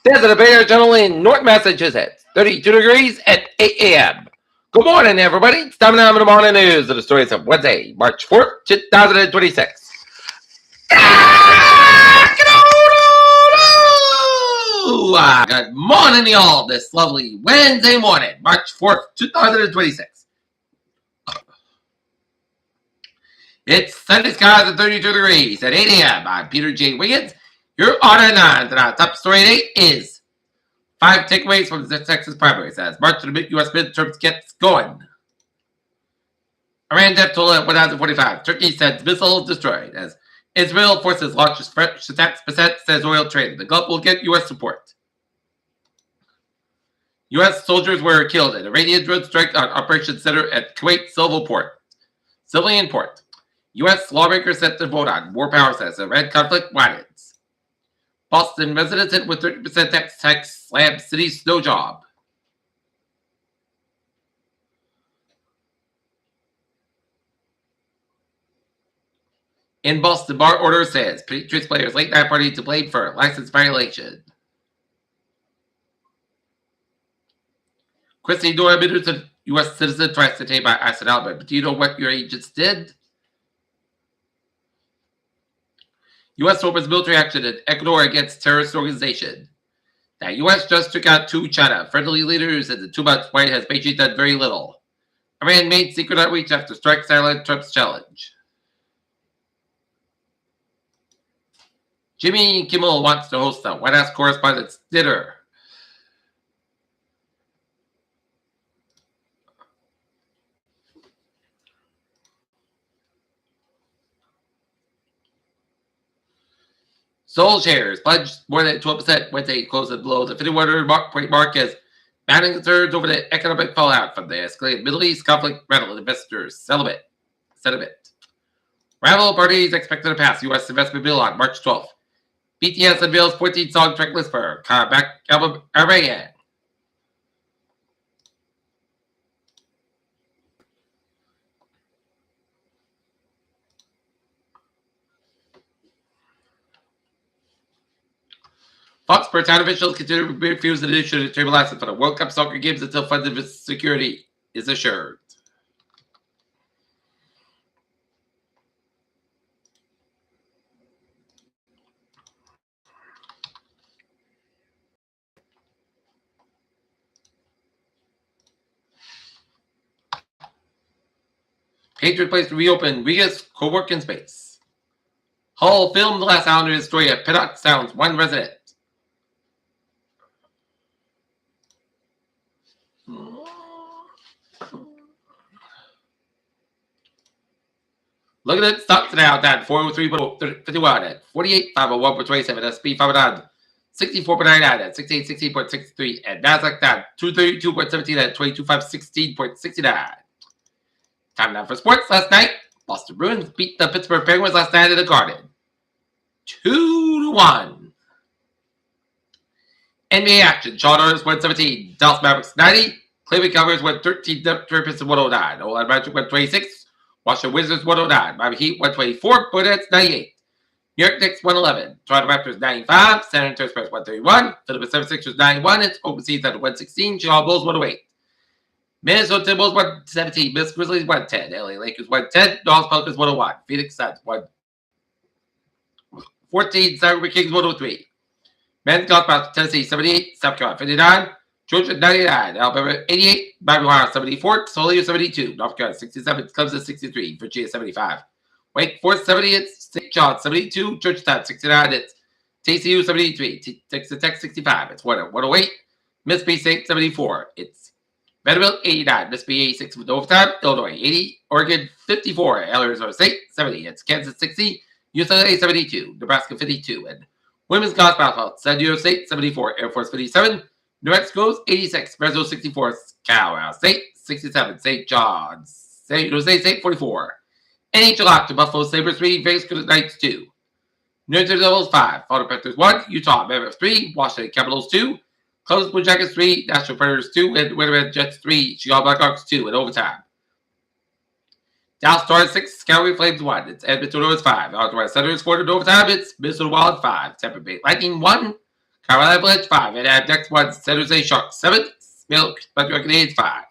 There's a bear generally in North Massachusetts, 32 degrees at 8 a.m. Good morning, everybody. It's time now for the morning news of the stories of Wednesday, March 4th, 2026. Good morning, y'all, this lovely Wednesday morning, March 4th, 2026. It's sunny skies at 32 degrees at 8 a.m. I'm Peter J. Wiggins. Your order 9 and our top story at 8 is 5 takeaways from the Texas primaries as March to the U.S. midterms gets going. Iran death toll at 1,045. Turkey sends missiles destroyed as Israel forces launches French attacks percent says oil trade. The Gulf will get U.S. support. U.S. soldiers were killed in Iranian drone strike on Operation Center at Kuwait civilian port. U.S. lawmakers set to vote on war powers as Iran conflict widens. Boston residents hit with 30% tax slab city snow job. In Boston, bar order says Patriots players late night party to blame for license violation. Christy Dora is a U.S. citizen twice detained by ICE in Alabama. But do you know what your agents did? U.S. opens military action in Ecuador against terrorist organization. The U.S. just took out 2 China friendly leaders in the 2 months White has Beijing done very little. Iran made secret outreach after strike silent Trump's challenge. Jimmy Kimmel wants to host the White House Correspondents' Dinner. Seoul shares plunged more than 12% Wednesday, closing below the 5100 point mark as mounting concerns over the economic fallout from the escalated Middle East conflict rattled investors' sentiment. Rival parties expected to pass U.S. investment bill on March 12th. BTS unveils 14-song track list for comeback album Armageddon. Fox Sports town officials continue to refuse an initiative to table license for the World Cup soccer games until funded security is assured. Patriot Place to reopen Wiggins co-working space. Hull filmed the last hour in his story at Pinnock Sounds, one resident. Look at it, stocks now at 403.51 at 48,501.27 SP 500 64.99 at 6860.63 and Nasdaq down 232.17 at 22,516.69. Time now for sports. Last night, Boston Bruins beat the Pittsburgh Penguins last night in the Garden. 2-1. NBA action. Chargers 117. Dallas Mavericks 90. Cleveland Cavaliers 113. Detroit Pistons 109. Orlando Magic 126. Washington Wizards 109. Miami Heat 124. Bullets 98. New York Knicks 111. Toronto Raptors 95. San Antonio Spurs 131. Philadelphia 76ers 91. It's open season at 116. Chicago Bulls 108. Minnesota Timberwolves 117. Memphis Grizzlies 110. LA Lakers 110. Dallas Pelicans 101. Phoenix Suns 114. Sacramento Kings 103. Men's golf basketball Tennessee 78. South Carolina 59. Georgia 99. Alabama 88. Miami Ohio 74. Toledo 72. North Carolina 67. Clemson 63. Virginia 75. Wake Forest 70. It's St. John 72. Georgetown 69. It's TCU 73. Texas Tech 65. It's 108. Mississippi State 74. It's Vanderbilt 89, Mississippi 86 with overtime, Illinois 80, Oregon 54, Arizona State 70, it's Kansas 60, UCLA 72, Nebraska 52, and women's golf basketball, San Diego State 74, Air Force 57, New Mexico's 86, Brazil 64, Colorado State 67, St. John's, St. Jose State 44, NHL Lock to Buffalo Sabres 3, Vegas Golden Knights 2, New Jersey Devils 5, Florida Panthers 1, Utah Mavericks 3, Washington Capitals 2, Columbus Blue Jackets 3, Nashville Predators 2, and Winnipeg Jets 3, Chicago Blackhawks 2 in overtime. Dallas Stars 6, Calgary Flames 1, it's Edmonton Oilers 5, Ottawa Senators 4 in overtime, it's Minnesota Wild 5, Tampa Bay Lightning 1, Carolina Blitz 5. And next one, San Jose Sharks 7. Milk, Montreal Canadiens 5.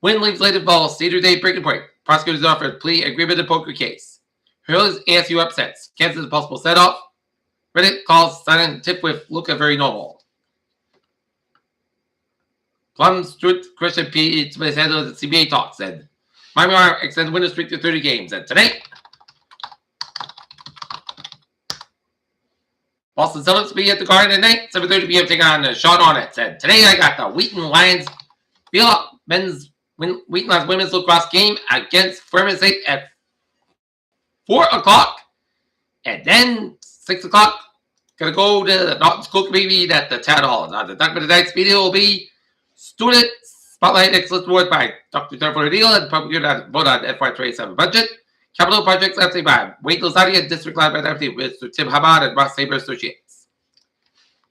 Win leaves late in fall. Cedar Day breaking point. Prosecutors offered plea agreement in poker case. Hurley's ASU upsets. Kansas possible set off. Reddit calls silent tip with Luca very normal. Plum Stewart Christian P. Smith handled the CBA talk said Miami Marlins extends winning streak to 30 games. And tonight, Boston Celtics be at the Garden tonight, 7:30 p.m. taking on Sean Hornets. And today I got the Wheaton Lions feel up Wheaton Lions women's lacrosse game against Fairmont State at 4 o'clock. And then 6 o'clock, gonna go to the Norton School Committee at the Town Hall. Now the document tonight's video will be Student Spotlight Excellence Award by Dr. Jennifer O'Neill and public vote on FY27 budget. Capital Projects Empty by Wade Lozati and District Line by Deputy with Tim Hamad and Ross Saber Associates.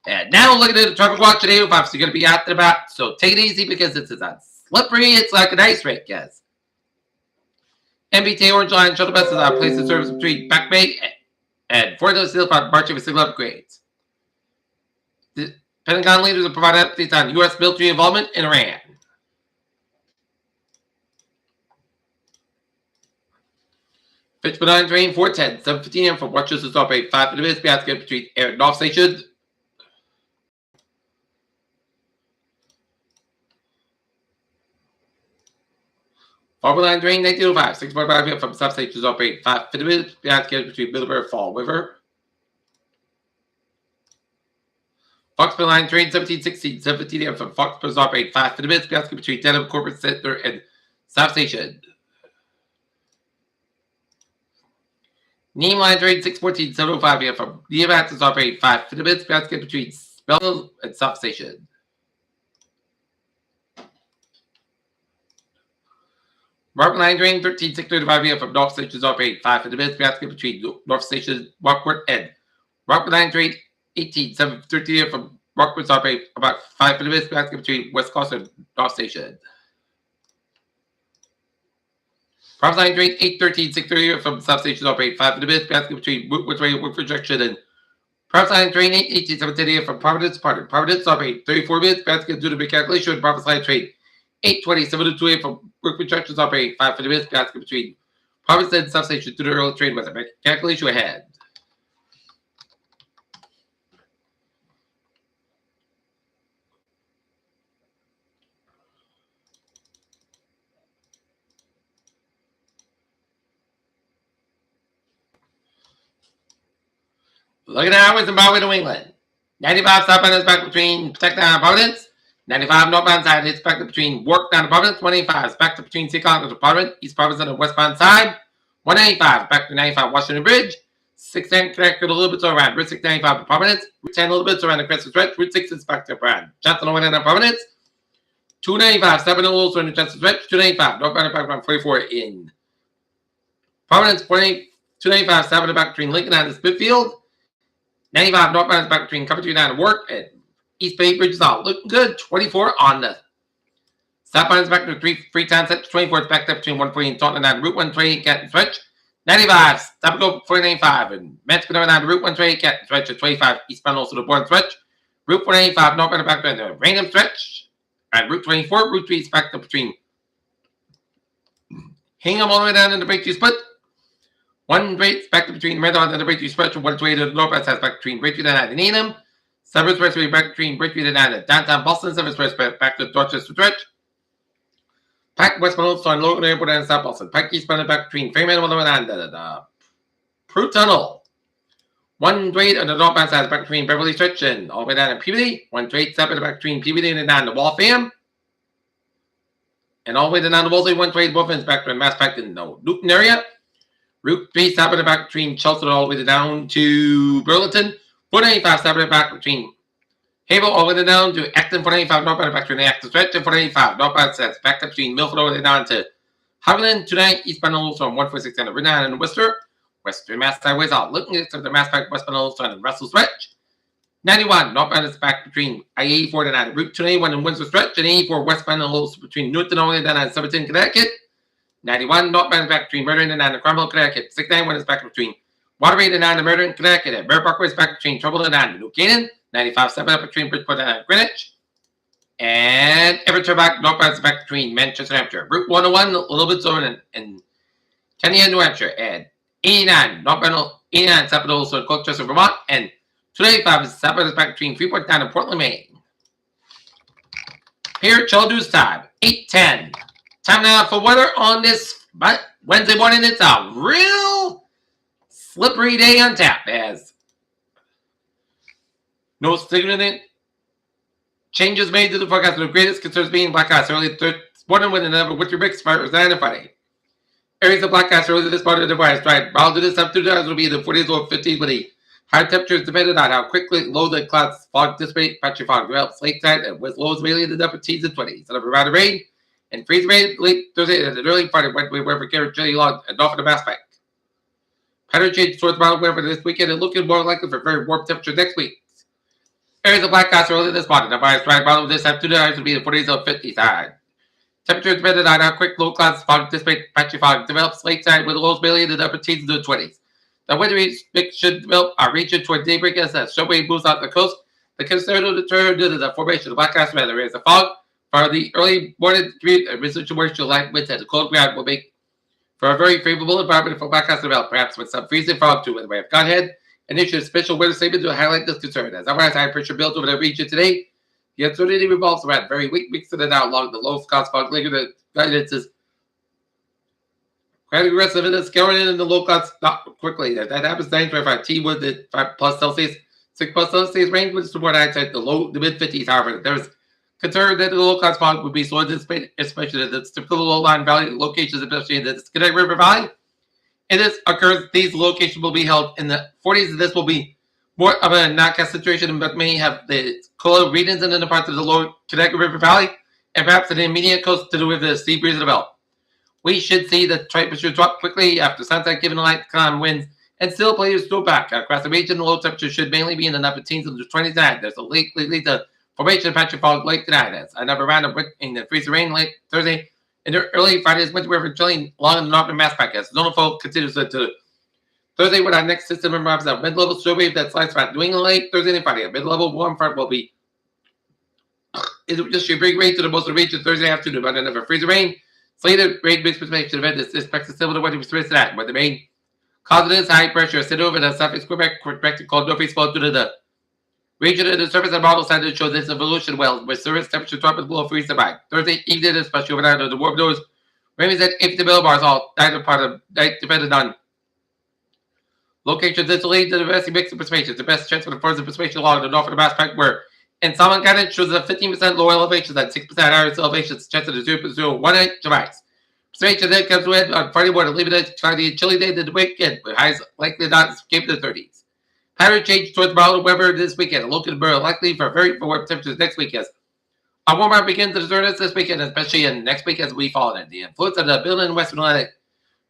And now looking at the traffic watch today, we're obviously going to be out and about, so take it easy because it's not slippery, it's like an ice rink, guys. MBTA Orange Line shuttle buses are placed in service between Back Bay and Fort Hills Hill for marching with signal upgrades. The Pentagon leaders will provide updates on U.S. military involvement in Iran. Pittsburgh 9 train 410, 7:15 a.m. from Rochester to operate 5 minutes basket between Air and North Station. Farmer Line train 1905, 6:45 p.m. from substation to operate 5 minutes basket between Middlebury and Fall River. Foxborough Line train 1716, 7:15 a.m. from Foxborough to operate 5 minutes basket between Denham Corporate Center and South Station. Neem Line train 614, 7:05 a.m. from Neem Access to operate 5 minutes basket between Spellville and South Station. Mark Line train 13, 6:35 a.m. from North Station to operate 5 minutes basket between North Station, Rockport, and Rockport Line train 18, 7:30 a.m. from Rockport to operate about 5 minutes basket between West Coast and North Station. Province Line train 813, 6:30 from substation to operate 5 minutes basket between Woodford Junction and Province Line train 818, 7:10 from Providence to Providence to operate 34 minutes basket due to recalculation. Province Line train 820, 7:02 from Woodford Junction to operate 5 minutes basket between Providence and substation due to early train weather. Calculation ahead. Look at the hours in Broadway, New England. 95 southbound is back between Texas and Providence. 95 northbound side is back between Wark down to Providence. 185 is back between Seacon and Providence. East Providence on the westbound side. 185 back to 95 Washington Bridge. 610 connected a little bit to around Route 695 to Providence. Route 10 a little bit to around the Crescent Stretch. Route 6 is back to around Johnson over down to Providence. 295 7 a little to the Johnson Stretch. 295 northbound back around 44 in Providence. 295 7 back between Lincoln and Smithfield. 95 northbound is back between Coventry and Wark, and East Bay Bridge is all looking good. 24 on the southbound is back to 3 set. 24 is back up between 140 and Taunton and Route 128 Canton Stretch. 95 stop and go 495 and Mansfield and Route 128 Canton Stretch at 25 eastbound also the Bourne Stretch. Route 485 northbound back to the Raynham Stretch, and Route 24 Route 3 is back up between Hingham all the way down in the Breakthrough Split. 1 rate back between Redon and the Breakthrough Stretch, and 1 way to the northwest has back between Breakthrough and Needham. 7 Expressway back between Breakthrough and downtown Boston. 7 Expressway back to Dorchester Stretch. Pike westbound on Logan Airport and South Boston. Pike eastbound back between Fairman and the Prue Tunnel. 1 trade on the northbound side back between Beverly Stretch and all the way down in Peabody. 1 trade 7 back between Peabody and down to Waltham. And all the way down to Wolseley. 1 trade Wolfman's back to Mass Pike in the Newton area. Route 3 stopping back between Chelsea all the way down to Burlington. 495 stopping back between Havel all the way down to Acton. 495 northbound back between the Acton Stretch. And 495 northbound sets back up between Milford all the way down to Haviland. 29 eastbound also from 146 down to Renan and Worcester. Western Mass sideways out looking at the Mass Pike westbound also and Russell Stretch. 91 northbound is back between I-84 and Route 281 and Windsor Stretch. And 84 westbound also between Newton all the way down to 17 Connecticut. 91 northbound is back between Murder and Cromwell, Connecticut. 691 is back between Waterbury and Murder in Connecticut. Bear Parkway is back between Trouble and New Canaan. 95.7 up between Bridgeport and Greenwich. And Everton back, northbound back between Manchester and Hampshire. Route 101, a little bit zone in Kenya, New Hampshire. And 89, northbound 89, southbound also in Colchester, Vermont. And 285 is southbound back between Freeport down in Portland, Maine. Here, Chaldeus time, 8:10. Time now for weather on this Wednesday morning. It's a real slippery day on tap as no significant changes made to the forecast. The greatest concerns being black ice early this morning with another winter mix fires and Friday. Areas of black ice early this morning device dried. Mild to this up to the will be the 40s or 50s with the high temperatures depending on how quickly low the clouds fog dissipate. Patchy fog develops late night and with lows mainly in the upper teens and 20s. And around the rain and freeze rain late Thursday and the early Friday Wednesday wherever Garrett Jelly Long and off of the Mass Bank. Pattern change towards mild weather this weekend and looking more likely for very warm temperature next week. Areas of black ice early this morning. The bias dry bottom of this afternoon will be the 40s or 50s. Temperature dependent on how quick low clouds fog dissipate. Patchy fog develops late night with lows mainly in the upper teens and 20s. The winter mix should develop our region toward daybreak as the show wave moves out the coast. The concern will deter due to the formation of black ice weather. Areas of fog for the early morning commute and residual moisture light winds and the cold ground will make for a very favorable environment for black ice to develop, perhaps with some freezing fog too in the way of Godhead. And issue a special weather statement to highlight this concern. As otherwise high pressure builds over the region today, the uncertainty revolves around very weak mix in and out along the low clouds fog later. The guidance is quite aggressive and it's going in the low clouds not quickly. That happens 9.5 T with the 5 plus Celsius, 6 plus Celsius range with support outside the mid 50s. However, there's concern that the low clouds fog would be slow to dissipate, especially in the typical low line valley locations, especially in the Connecticut River Valley. And this occurs, these locations will be held in the 40s, and this will be more of a knockdown situation, but may have the cooler regions in the parts of the lower Connecticut River Valley, and perhaps an immediate coast to do with the sea breeze develop. We should see the temperature drop quickly after sunset, given the light calm winds, and still players go back across the region. The low temperature should mainly be in the upper teens and the 29. There's a late the formation of patchy fog late tonight. As another round of in the freezing rain late Thursday. And early Friday's winter weather chilling along in the northern mass pack as zonal fold continues to Thursday with our next system arrives at mid-level show wave that slides back New England late Thursday and Friday. A mid-level warm front will be it just should bring rain to the most of the region Thursday afternoon, but another freezing rain. Slated rain mixed precipitation event is expected similar to what we experienced that, but the main cause of this high pressure sit over the southeast Quebec called northeast flow due to the region of the surface and model standards show this evolution well, with surface temperature dropping below freezing by Thursday evening, especially overnight under the warm nose. Rain at 50 millibars all night part of night dependent on locations. This will lead to the best mix of precipitation. The best chance for the forms of precipitation along the north of the Mass Pike where in Salmon Guidance shows a 15% lower elevations and 6% higher elevations, chance of the 0.01 inch of ice. Precipitation then comes with on Friday morning, leaving it cloudy chilly day to the weekend, with highs likely not escape the 30s. Pattern change towards mild weather this weekend. Looking more likely for very warm temperatures next week as a warmer begins to discern us this weekend, especially in next week as we fall in. The influence of the building in Western Atlantic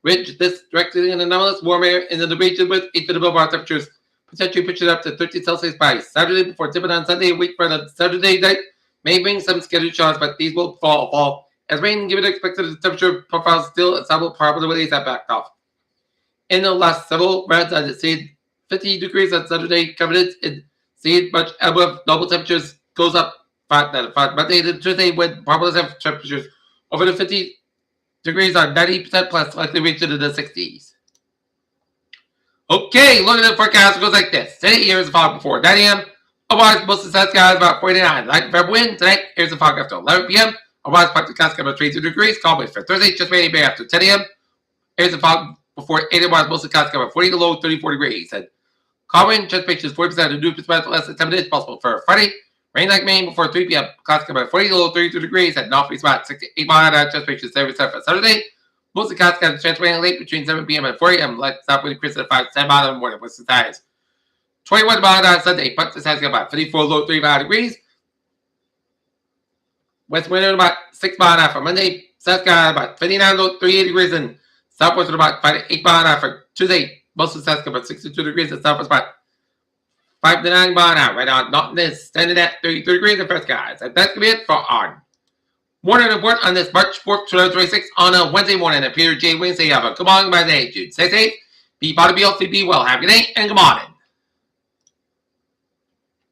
ridge, this directly in anomalous warm air into the region with 8 to above our temperatures, potentially pushing up to 30 Celsius by Saturday before tipping on Sunday. A week for the Saturday night may bring some scheduled showers, but these will fall. As rain, given expected temperature profiles, still a several probabilities that backed off. In the last several rounds, I see 50 degrees on Saturday, covered in see much above normal temperatures goes up Monday to Tuesday when probabilities have temperatures over the 50 degrees on 90% plus, likely reaching into the 60s. Okay, look at the forecast. It goes like this. Today, here's the fog before 9 a.m. Otherwise, most of the sun skies about 49. Light February wind. Tonight, here's the fog after 11 p.m. Otherwise, part of the sky about 22 degrees. Call me for Thursday, just rainy day after 10 a.m. Here's the fog before 8 a.m. Most of the sky about 40 to low 34 degrees. And call wind, just pictures 40% of new percent less than 7 minutes possible for Friday. Rain like Maine before 3 p.m. Clouds about 40 to low 32 degrees. And northeast about 68 mile an hour. Just pictures 7% for Saturday. Most of the clouds got a chance of rain late between 7 p.m. and 4 a.m. Light south wind increases at 5 to 10 miles in the morning. What's the highs? 21 miles an hour Sunday. But this has got about 54 low 35 degrees. West wind at about 6 miles an hour for Monday. South got about 59 low 38 degrees. And southwest at about 5 to 8 miles an hour for Tuesday. Most of the south got about 62 degrees. And southwest about 5 to 9 miles an hour. Right on. Not this. Standing at 33 degrees in first skies. And that's going to be it for our morning report on this March 4th, 2026 on a Wednesday morning. And Peter J. Wings say have a good morning by day, dude. Stay safe, be healthy, be well. Have a good day, and good morning.